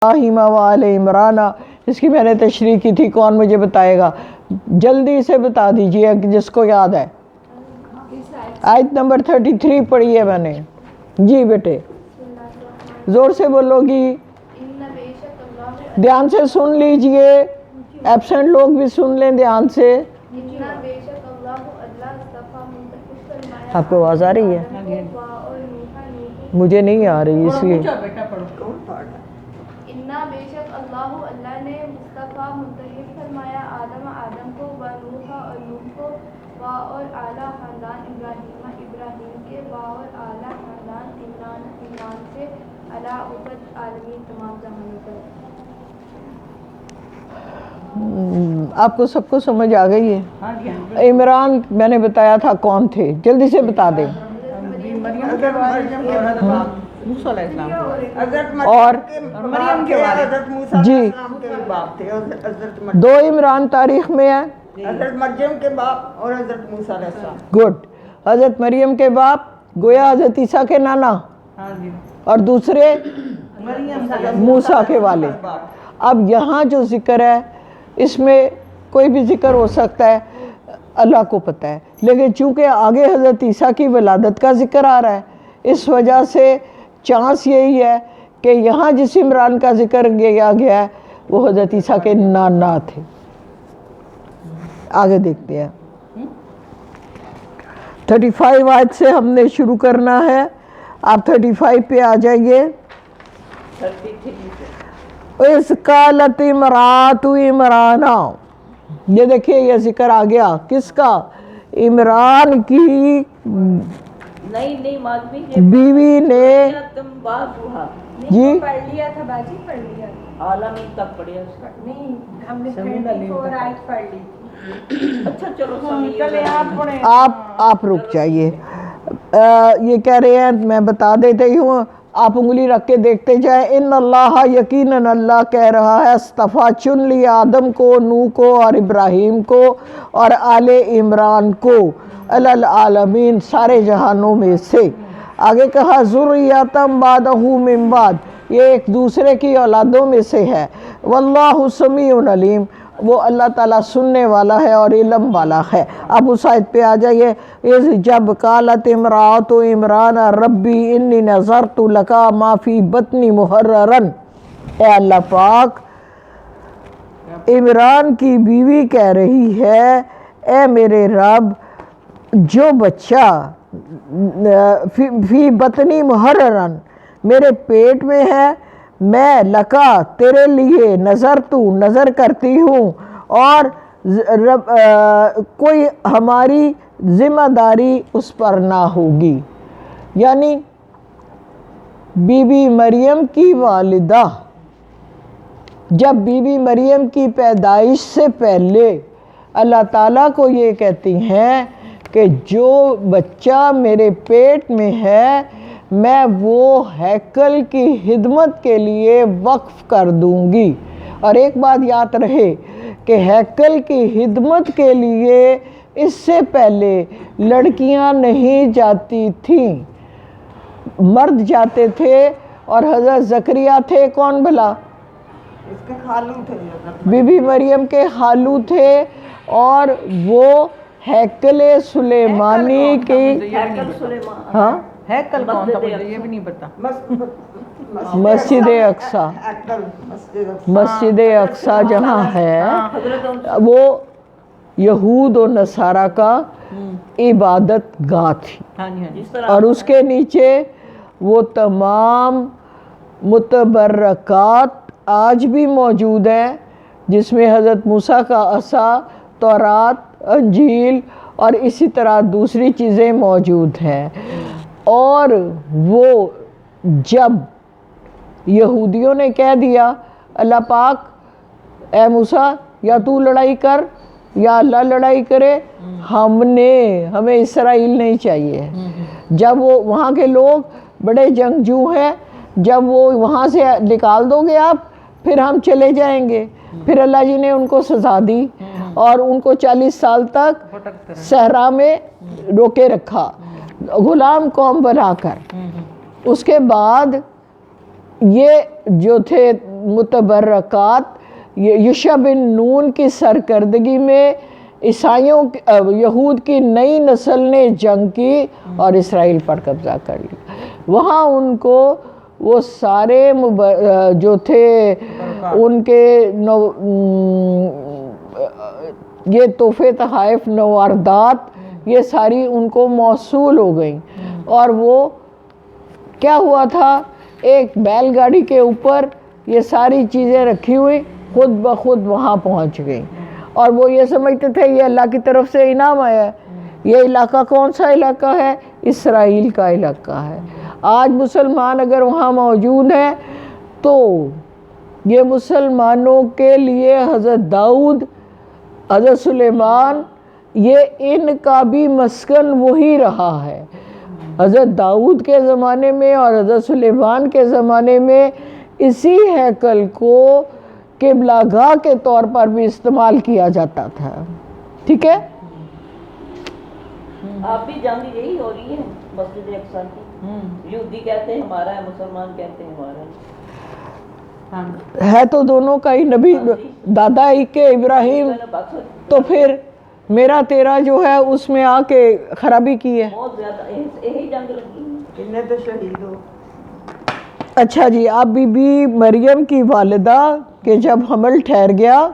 ابراہیم و آل عمران، اس کی میں نے تشریح کی تھی، کون مجھے بتائے گا؟ جلدی سے بتا دیجئے جس کو یاد ہے۔ آیت نمبر 33 پڑھی ہے میں نے۔ جی بیٹے زور سے بولو گی، دھیان سے سن لیجئے، ایبسنٹ لوگ بھی سن لیں دھیان سے۔ آپ کو آواز آ رہی ہے؟ مجھے نہیں آ رہی اس لیے۔ بے شک اللہ نے مصطفیٰ منتخب فرمایا آدم کو و نوح اور نوح کو و اور اعلیٰ خاندان ابراہیم کے و اور اعلیٰ خاندان عمران سے علی عبد عالمین تمام جہانوں پر۔ آپ کو سب کو سمجھ آ گئی ہے؟ عمران میں نے بتایا تھا کون تھے، جلدی سے بتا دیں۔ اور جی دو عمران تاریخ میں ہے، حضرت مریم کے باپ اور حضرت موسیٰ علیہ السلام۔ گڈ۔ حضرت مریم کے باپ گویا حضرت عیسیٰ کے نانا، اور دوسرے موسیٰ کے والد۔ اب یہاں جو ذکر ہے اس میں کوئی بھی ذکر ہو سکتا ہے، اللہ کو پتہ ہے، لیکن چونکہ آگے حضرت عیسیٰ کی ولادت کا ذکر آ رہا ہے، اس وجہ سے چانس یہی ہے کہ یہاں جس عمران کا ذکر کیا گیا ہے وہ حضرت عیسیٰ کے نانا تھے۔ آگے دیکھتے ہیں 35 آیت سے ہم نے شروع کرنا ہے، آپ 35 پہ آ جائیے۔ اِذْ قَالَتِ امْرَأَتُ عِمْرَانَ، یہ دیکھیے یہ ذکر آ گیا کس کا؟ عمران کی بیوی نے جی پڑھ لیا تھا باجی، پڑھ لیا عالمین تک پڑھیا اس کا نہیں، ہم نے 34 آیت پڑھ لی۔ اچھا چلو چلے آپ رک جائیے۔ یہ کہہ رہے ہیں، میں بتا دیتے ہوں، آپ انگلی رکھ کے دیکھتے جائیں۔ ان اللہ، یقیناً اللہ کہہ رہا ہے، اصطفیٰ چن لیا آدم کو، نوح کو اور ابراہیم کو اور آل عمران کو علی العالمین، سارے جہانوں میں سے۔ آگے کہا ذریۃ بعدہ من بعد، یہ ایک دوسرے کی اولادوں میں سے ہے۔ واللہ سمیع علیم، وہ اللہ تعالیٰ سننے والا ہے اور علم والا ہے۔ اب اس آیت پہ آ جائیے۔ اذ جب قالت امرأۃ عمران ربی انی نذرت لک ما فی بطنی محررا، اے اللہ پاک، عمران کی بیوی کہہ رہی ہے، اے میرے رب، جو بچہ فی بطنی محررا میرے پیٹ میں ہے، میں لکا تیرے لیے نظر کرتی ہوں، اور کوئی ہماری ذمہ داری اس پر نہ ہوگی۔ یعنی بی بی مریم کی والدہ جب بی بی مریم کی پیدائش سے پہلے اللہ تعالیٰ کو یہ کہتی ہیں کہ جو بچہ میرے پیٹ میں ہے میں وہ ہیکل کی خدمت کے لیے وقف کر دوں گی۔ اور ایک بات یاد رہے کہ ہیکل کی خدمت کے لیے اس سے پہلے لڑکیاں نہیں جاتی تھیں، مرد جاتے تھے، اور حضرت زکریا تھے کون بھلا؟ اس کے خالو تھے، بی بی مریم کے خالو تھے، اور وہ ہیکل سلیمانی کی ہاں ہیکل کون تھا مجھے یہ بھی نہیں پتا۔ مسجد اقصیٰ، مسجد اقصیٰ جہاں ہے وہ یہود و نصارہ کا عبادت گاہ تھی، اور اس کے نیچے وہ تمام متبرکات آج بھی موجود ہیں، جس میں حضرت موسیٰ کا عصا، تورات، انجیل اور اسی طرح دوسری چیزیں موجود ہیں۔ اور وہ جب یہودیوں نے کہہ دیا اللہ پاک اے موسیٰ یا تو لڑائی کر یا اللہ لڑائی کرے، ہمیں اسرائیل نہیں چاہیے، جب وہ وہاں کے لوگ بڑے جنگجو ہیں، جب وہ وہاں سے نکال دو گے آپ پھر ہم چلے جائیں گے، پھر اللہ جی نے ان کو سزا دی اور ان کو 40 سال تک صحرا میں روکے رکھا غلام قوم بنا کر۔ اس کے بعد یہ جو تھے متبرکات یوشع بن نون کی سرکردگی میں عیسائیوں یہود کی نئی نسل نے جنگ کی اور اسرائیل پر قبضہ کر لیا. وہاں ان کو وہ سارے جو تھے ان کے یہ تحفے تحائف نواردات یہ ساری ان کو موصول ہو گئیں. اور وہ کیا ہوا تھا، ایک بیل گاڑی کے اوپر یہ ساری چیزیں رکھی ہوئی خود بخود وہاں پہنچ گئیں. اور وہ یہ سمجھتے تھے یہ اللہ کی طرف سے انعام آیا ہے. یہ علاقہ کون سا علاقہ ہے؟ اسرائیل کا علاقہ ہے. آج مسلمان اگر وہاں موجود ہیں تو یہ مسلمانوں کے لیے حضرت داؤد، حضرت سلیمان، یہ ان کا بھی مسکن وہی رہا ہے. حضرت داؤد کے زمانے میں اور حضرت سلیمان کے زمانے میں اسی ہیکل کو قبلہ گاہ کے طور پر بھی استعمال کیا جاتا تھا. ٹھیک ہے؟ آپ بھی جنگ یہی ہو رہی ہے مسجد اقصی کی. یہودی کہتے ہیں ہمارا ہے، مسلمان کہتے ہیں ہمارا ہے. تو دونوں کا ہی نبی دادا ہی کے ابراہیم، تو پھر میرا تیرا جو ہے اس میں آ کے خرابی کی ہے. بہت زیادہ یہی جنگ لگی کتنے تو شہید ہو. اچھا جی، آپ بی بی مریم کی والدہ کہ جب حمل ٹھہر گیا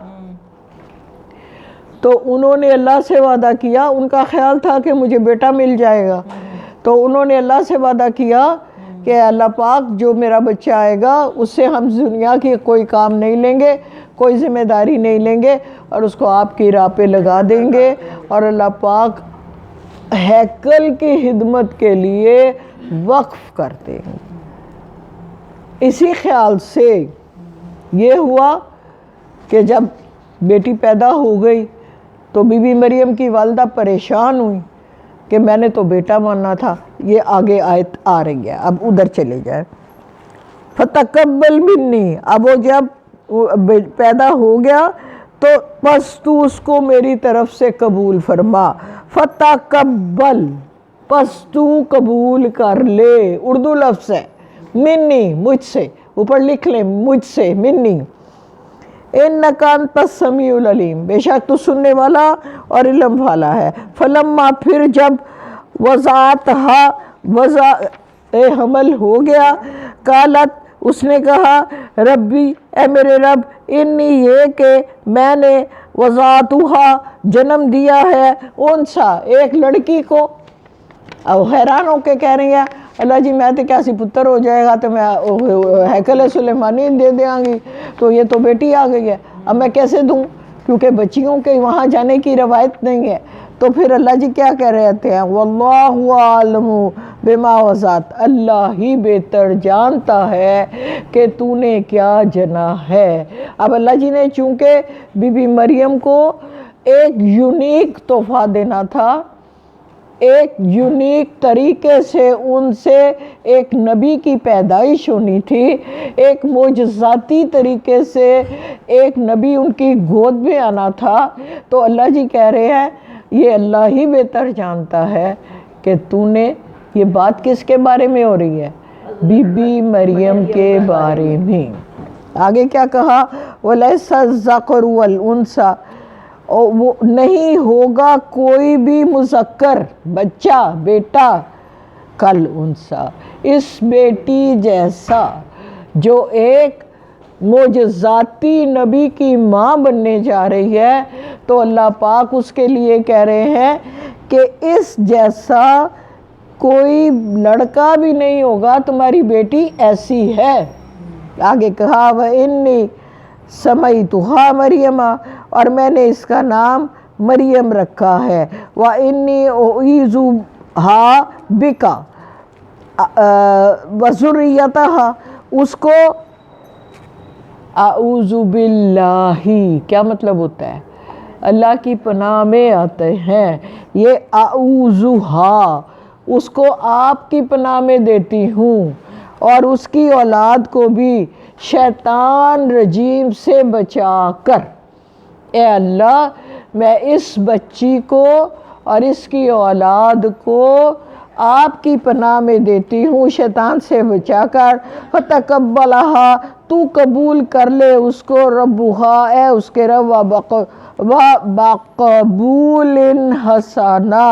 تو انہوں نے اللہ سے وعدہ کیا. ان کا خیال تھا کہ مجھے بیٹا مل جائے گا، تو انہوں نے اللہ سے وعدہ کیا کہ اللہ پاک جو میرا بچہ آئے گا اس سے ہم دنیا کی کوئی کام نہیں لیں گے، کوئی ذمہ داری نہیں لیں گے، اور اس کو آپ کی راہ پہ لگا دیں گے، اور اللہ پاک ہیکل کی خدمت کے لیے وقف کر دیں گے. اسی خیال سے یہ ہوا کہ جب بیٹی پیدا ہو گئی تو بی بی مریم کی والدہ پریشان ہوئی کہ میں نے تو بیٹا ماننا تھا. یہ آگے آیت آ رہی ہے، اب ادھر چلے جائیں. فتقبل منی، اب وہ جب پیدا ہو گیا تو بس تو اس کو میری طرف سے قبول فرما. فتقبل، بس تو قبول کر لے، اردو لفظ ہے. منی، مجھ سے، اوپر لکھ لیں مجھ سے، منی. انکا انت السمیع العلیم، بے شک تو سننے والا اور علم والا ہے. فلما، پھر جب وضعتہا، حمل ہو گیا، قالت، اس نے کہا، ربی، اے میرے رب، انی، یہ کہ میں نے وضعتہا، جنم دیا ہے، انسا، ایک لڑکی کو. اب حیران ہو کے کہہ رہی ہیں اللہ جی میں تو کیسی پتر ہو جائے گا تو میں ہیکل سلیمانی دے دیاں گی، تو یہ تو بیٹی آ گئی ہے، اب میں کیسے دوں؟ کیونکہ بچیوں کے وہاں جانے کی روایت نہیں ہے. تو پھر اللہ جی کیا کہہ رہے تھے؟ واللہ عالم بما وضعت، اللہ ہی بہتر جانتا ہے کہ تو نے کیا جنا ہے. اب اللہ جی نے چونکہ بی بی مریم کو ایک یونیک تحفہ دینا تھا، ایک یونیک طریقے سے ان سے ایک نبی کی پیدائش ہونی تھی، ایک معجزاتی طریقے سے ایک نبی ان کی گود میں آنا تھا، تو اللہ جی کہہ رہے ہیں یہ اللہ ہی بہتر جانتا ہے کہ تو نے، یہ بات کس کے بارے میں ہو رہی ہے؟ بی بی مریم کے بارے میں. آگے کیا کہا؟ وَلَيْسَ الذَّكَرُ وَالْأُنثَىٰ، اور وہ نہیں ہوگا کوئی بھی مذکر، بچہ، بیٹا، کل انثیٰ، اس بیٹی جیسا جو ایک معجزاتی نبی کی ماں بننے جا رہی ہے. تو اللہ پاک اس کے لیے کہہ رہے ہیں کہ اس جیسا کوئی لڑکا بھی نہیں ہوگا، تمہاری بیٹی ایسی ہے. آگے کہا وَإِنِّي سَمَيْتُهَا مریم، اور میں نے اس کا نام مریم رکھا ہے. وَإِنِّي أُعِيذُهَا بِكَ وَذُرِّيَّتَهَا، اس کو اعوذ باللہ کیا مطلب ہوتا ہے؟ اللہ کی پناہ میں آتے ہیں. یہ اعوذها، اس کو آپ کی پناہ میں دیتی ہوں، اور اس کی اولاد کو بھی شیطان رجیم سے بچا کر. اے اللہ، میں اس بچی کو اور اس کی اولاد کو آپ کی پناہ میں دیتی ہوں شیطان سے بچا کر. فتقبلہا، تو قبول کر لے اس کو ربها اے اس کے رب بقبول حسنا،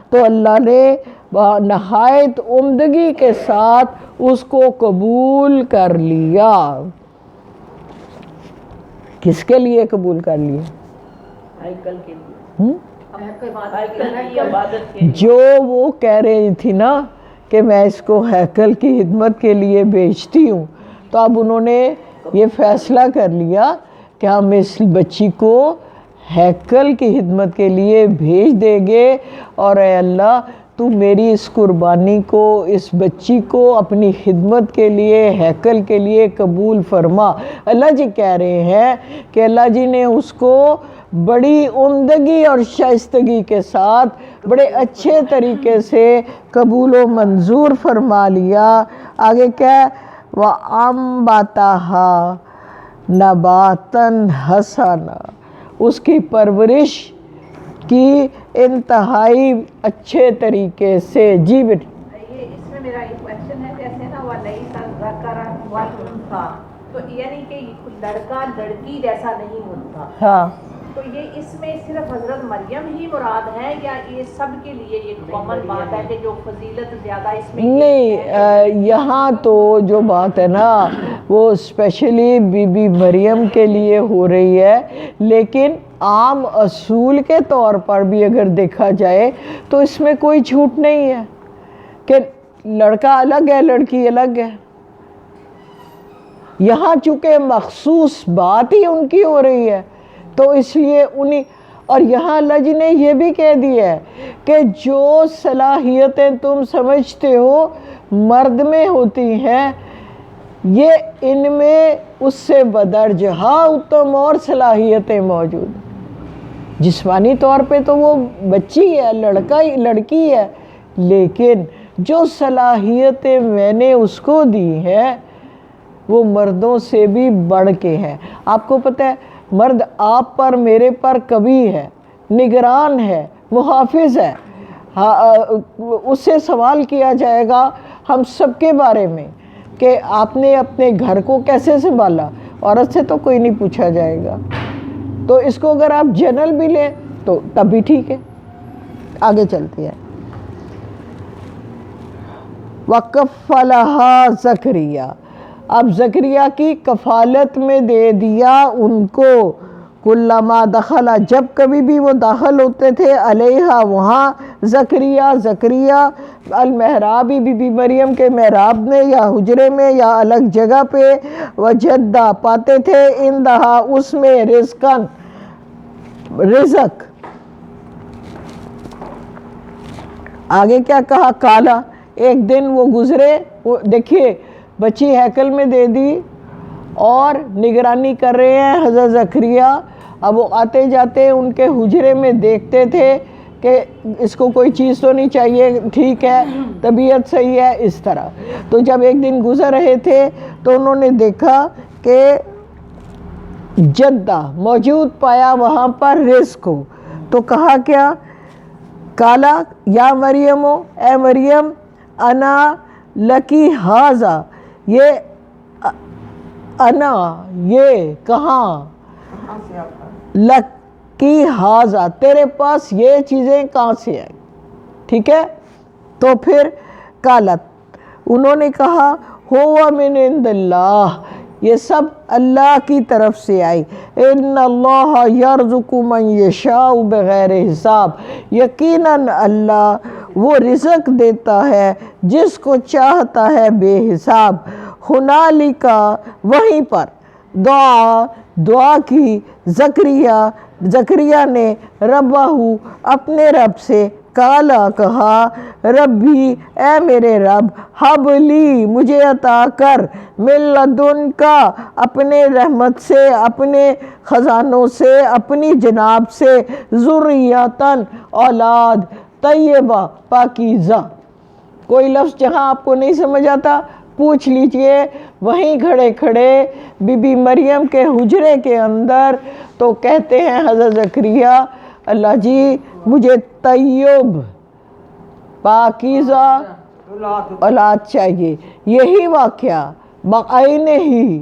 تو اللہ نے نہایت عمدگی کے ساتھ اس کو قبول کر لیا۔ کس کے لیے قبول کر لیا؟ ہیکل کے لیے، ہیکل کی عبادت کے لیے۔ جو وہ کہہ رہی تھی نا کہ میں اس کو ہیکل کی خدمت کے لیے بیچتی ہوں، تو اب انہوں نے یہ فیصلہ کر لیا کہ ہم اس بچی کو ہیکل کی خدمت کے لیے بھیج دیں گے، اور اے اللہ تو میری اس قربانی کو، اس بچی کو اپنی خدمت کے لیے، ہیکل کے لیے قبول فرما۔ اللہ جی کہہ رہے ہیں کہ اللہ جی نے اس کو بڑی عمدگی اور شائستگی کے ساتھ بڑے اچھے طریقے سے قبول و منظور فرما لیا۔ آگے کیا ہے؟ وَأَنبَتَهَا نَبَاتًا حَسَنًا، اس کی پرورش کی انتہائی اچھے طریقے سے۔ جی بیٹی یہ اس میں میرا ایک کویشچن ہے، جیسے نا وَلَيْسَ الذَّكَرُ وَالْأُنثَىٰ، تو یعنی کہ لڑکا لڑکی جیسا نہیں ہوتا، ہاں، تو یہ اس میں صرف حضرت مریم ہی مراد ہے یا یہ سب کے لیے یہ کامن بات ہے کہ جو فضیلت زیادہ اس میں نہیں، یہاں تو جو بات ہے نا وہ اسپیشلی بی بی مریم کے لیے ہو رہی ہے، لیکن عام اصول کے طور پر بھی اگر دیکھا جائے تو اس میں کوئی جھوٹ نہیں ہے کہ لڑکا الگ ہے لڑکی الگ ہے۔ یہاں چونکہ مخصوص بات ہی ان کی ہو رہی ہے تو اس لیے انہیں، اور یہاں اللہ جی نے یہ بھی کہہ دیا ہے کہ جو صلاحیتیں تم سمجھتے ہو مرد میں ہوتی ہیں، یہ ان میں اس سے بدرجہ اتم اور صلاحیتیں موجود ہیں۔ جسمانی طور پہ تو وہ بچی ہے، لڑکی ہے، لیکن جو صلاحیتیں میں نے اس کو دی ہیں وہ مردوں سے بھی بڑھ کے ہیں۔ آپ کو پتہ ہے مرد آپ پر میرے پر کبھی ہے، نگران ہے، محافظ ہے، اس سے سوال کیا جائے گا ہم سب کے بارے میں کہ آپ نے اپنے گھر کو کیسے سنبھالا، عورت سے تو کوئی نہیں پوچھا جائے گا۔ تو اس کو اگر آپ جنرل بھی لیں تو تب بھی ٹھیک ہے۔ آگے چلتے ہیں۔ وَكَفَّلَهَا زَكَرِيَّا، اب زکریا کی کفالت میں دے دیا ان کو، کلما دخل، جب کبھی بھی وہ داخل ہوتے تھے، علیہا وہاں، زکریا المحرابی بی بی مریم کے محراب میں یا حجرے میں یا الگ جگہ پہ، وجدہ پاتے تھے، اندہا اس میں، رزق۔ آگے کیا کہا؟ کالا، ایک دن وہ گزرے، دیکھیے بچی ہیکل میں دے دی اور نگرانی کر رہے ہیں حضرت زکریا۔ اب وہ آتے جاتے ان کے حجرے میں دیکھتے تھے کہ اس کو کوئی چیز تو نہیں چاہیے، ٹھیک ہے، طبیعت صحیح ہے، اس طرح۔ تو جب ایک دن گزر رہے تھے تو انہوں نے دیکھا کہ جدہ موجود پایا وہاں پر رزق کو، تو کہا کیا؟ کالا یا مریم، اے مریم، انا لکی ہاذا، یہ انا، یہ کہاں، لکی ہاذا، تیرے پاس یہ چیزیں کہاں سے آئی؟ ٹھیک ہے، تو پھر قالت، انہوں نے کہا ہوا من عند اللہ، یہ سب اللہ کی طرف سے آئی، ان اللہ یرزق من یشاء بغیر حساب، یقیناً اللہ وہ رزق دیتا ہے جس کو چاہتا ہے بے حساب۔ ہنالکا، وہیں پر دعا کی زکریا نے ربہ، اپنے رب سے، کالا کہا، ربی، اے میرے رب، حب لی، مجھے عطا کر، من لدن کا، اپنے رحمت سے، اپنے خزانوں سے، اپنی جناب سے، ذریاتن، اولاد، طیبہ، پاکیزہ۔ کوئی لفظ جہاں آپ کو نہیں سمجھ آتا پوچھ لیجئے، وہیں کھڑے کھڑے بی بی مریم کے حجرے کے اندر، تو کہتے ہیں حضرت زکریا، اللہ جی مجھے طیب پاکیزہ اولاد چاہیے۔ یہی واقعہ بعین ہی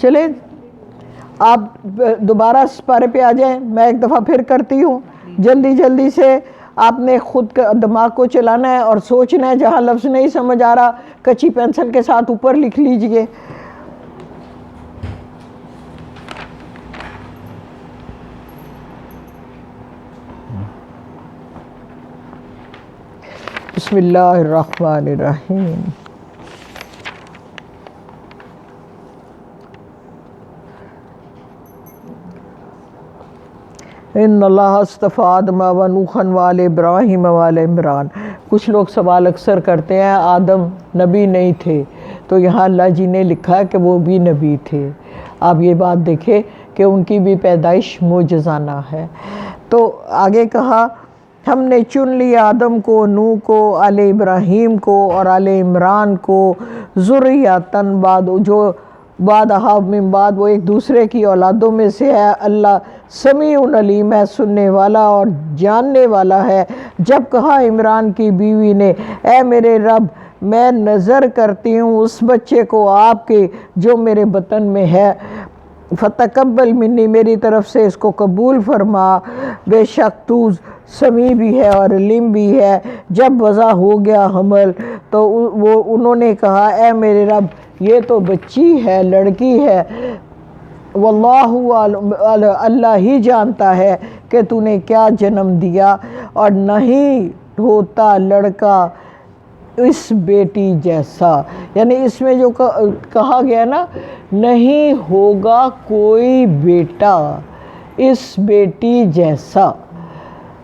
چلیں آپ دوبارہ اس پارے پہ آ جائیں، میں ایک دفعہ پھر کرتی ہوں، جلدی جلدی سے آپ نے خود کا دماغ کو چلانا ہے اور سوچنا ہے، جہاں لفظ نہیں سمجھ آ رہا کچی پینسل کے ساتھ اوپر لکھ لیجئے۔ بسم اللہ الرحمن الرحیم۔ ان اللہ اصطفیٰ آدم و نوحا وآل ابراہیم وآل عمران۔ کچھ لوگ سوال اکثر کرتے ہیں آدم نبی نہیں تھے، تو یہاں اللہ جی نے لکھا ہے کہ وہ بھی نبی تھے۔ آپ یہ بات دیکھیں کہ ان کی بھی پیدائش معجزانہ ہے۔ تو آگے کہا ہم نے چن لیا آدم کو، نوح کو، آل ابراہیم کو اور آل عمران کو ذریاتن بعد، جو بعد من بعد وہ ایک دوسرے کی اولادوں میں سے ہے۔ اللہ سمیع علیم ہے، سننے والا اور جاننے والا ہے۔ جب کہا عمران کی بیوی نے اے میرے رب میں نظر کرتی ہوں اس بچے کو آپ کے جو میرے بطن میں ہے، فتقبل منی میری طرف سے اس کو قبول فرما، بے شک تو سمیع بھی ہے اور علیم بھی ہے۔ جب وضع ہو گیا حمل تو انہوں نے کہا اے میرے رب یہ تو بچی ہے، لڑکی ہے، واللہ اللہ ہی جانتا ہے کہ تو نے کیا جنم دیا، اور نہیں ہوتا لڑکا اس بیٹی جیسا، یعنی اس میں جو کہا گیا نا نہیں ہوگا کوئی بیٹا اس بیٹی جیسا،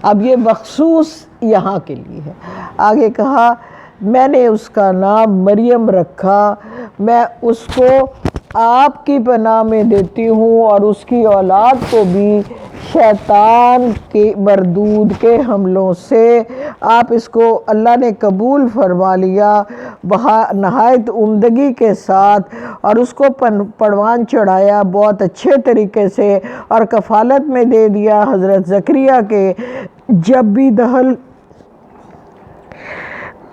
اب یہ مخصوص یہاں کے لیے ہے۔ آگے کہا میں نے اس کا نام مریم رکھا، میں اس کو آپ کی پناہ میں دیتی ہوں اور اس کی اولاد کو بھی شیطان کے مردود کے حملوں سے۔ آپ اس کو اللہ نے قبول فرما لیا نہایت عمدگی کے ساتھ، اور اس کو پروان چڑھایا بہت اچھے طریقے سے، اور کفالت میں دے دیا حضرت زکریا کے۔ جب بھی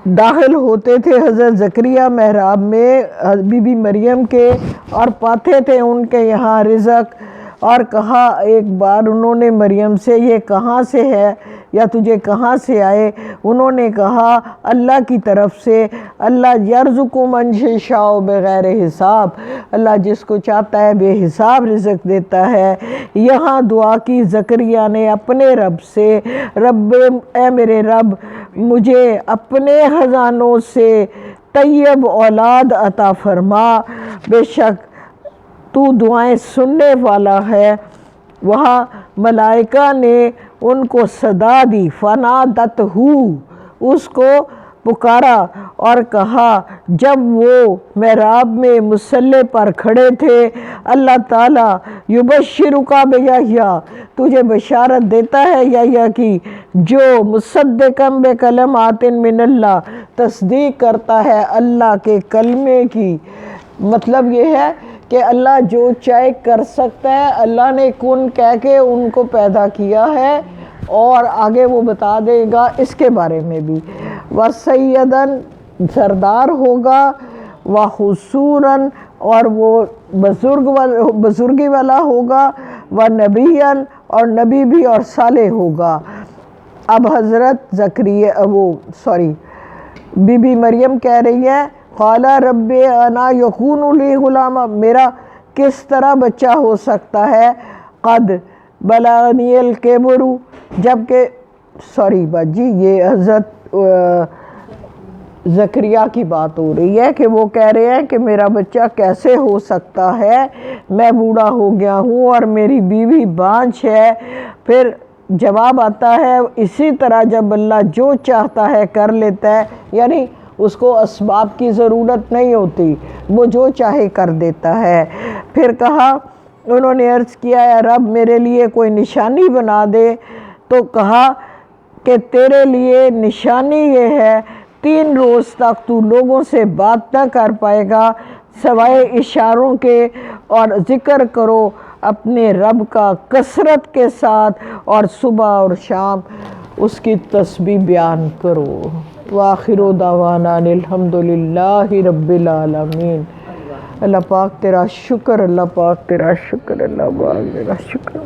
داخل ہوتے تھے حضرت زکریا محراب میں بی بی مریم کے، اور پاتے تھے ان کے یہاں رزق، اور کہا ایک بار انہوں نے مریم سے یہ کہاں سے ہے یا تجھے کہاں سے آئے؟ انہوں نے کہا اللہ کی طرف سے، اللہ یرزق من یشاء بغیر حساب، اللہ جس کو چاہتا ہے بے حساب رزق دیتا ہے۔ یہاں دعا کی زکریا نے اپنے رب سے، رب اے میرے رب مجھے اپنے خزانوں سے طیب اولاد عطا فرما، بے شک تو دعائیں سننے والا ہے۔ وہاں ملائکہ نے ان کو صدا دی، فنادتہ، اس کو پکارا اور کہا جب وہ محراب میں مصلی پر کھڑے تھے، اللہ تعالیٰ یبشرک بیحییٰ، تجھے بشارت دیتا ہے یحییٰ کی، جو مصدقا بکلمات من اللہ، تصدیق کرتا ہے اللہ کے کلمے کی۔ مطلب یہ ہے کہ اللہ جو چاہے کر سکتا ہے، اللہ نے کن کہہ کے ان کو پیدا کیا ہے، اور آگے وہ بتا دے گا اس کے بارے میں بھی۔ وَسَيِّدًا، سردار ہوگا، وَحُسُورًا، اور وہ بزرگی والا ہوگا، وَنَبِيًّا، اور نبی بھی اور صالح ہوگا۔ اب حضرت بی بی مریم کہہ رہی ہے قال رب انا یکون لی غلام، میرا کس طرح بچہ ہو سکتا ہے، قد بلغنی الکبر، جبکہ باجی یہ حضرت زکریا کی بات ہو رہی ہے کہ وہ کہہ رہے ہیں کہ میرا بچہ کیسے ہو سکتا ہے، میں بوڑھا ہو گیا ہوں اور میری بیوی بانجھ ہے۔ پھر جواب آتا ہے اسی طرح جب اللہ جو چاہتا ہے کر لیتا ہے، یعنی اس کو اسباب کی ضرورت نہیں ہوتی، وہ جو چاہے کر دیتا ہے۔ پھر کہا انہوں نے عرض کیا اے رب میرے لیے کوئی نشانی بنا دے، تو کہا کہ تیرے لیے نشانی یہ ہے 3 روز تک تو لوگوں سے بات نہ کر پائے گا سوائے اشاروں کے، اور ذکر کرو اپنے رب کا کثرت کے ساتھ، اور صبح اور شام اس کی تسبیح بیان کرو۔ وآخر دعوانا الحمد للہ رب العالمین۔ اللہ پاک تیرا شکر، اللہ پاک تیرا شکر، اللہ پاک تیرا شکر.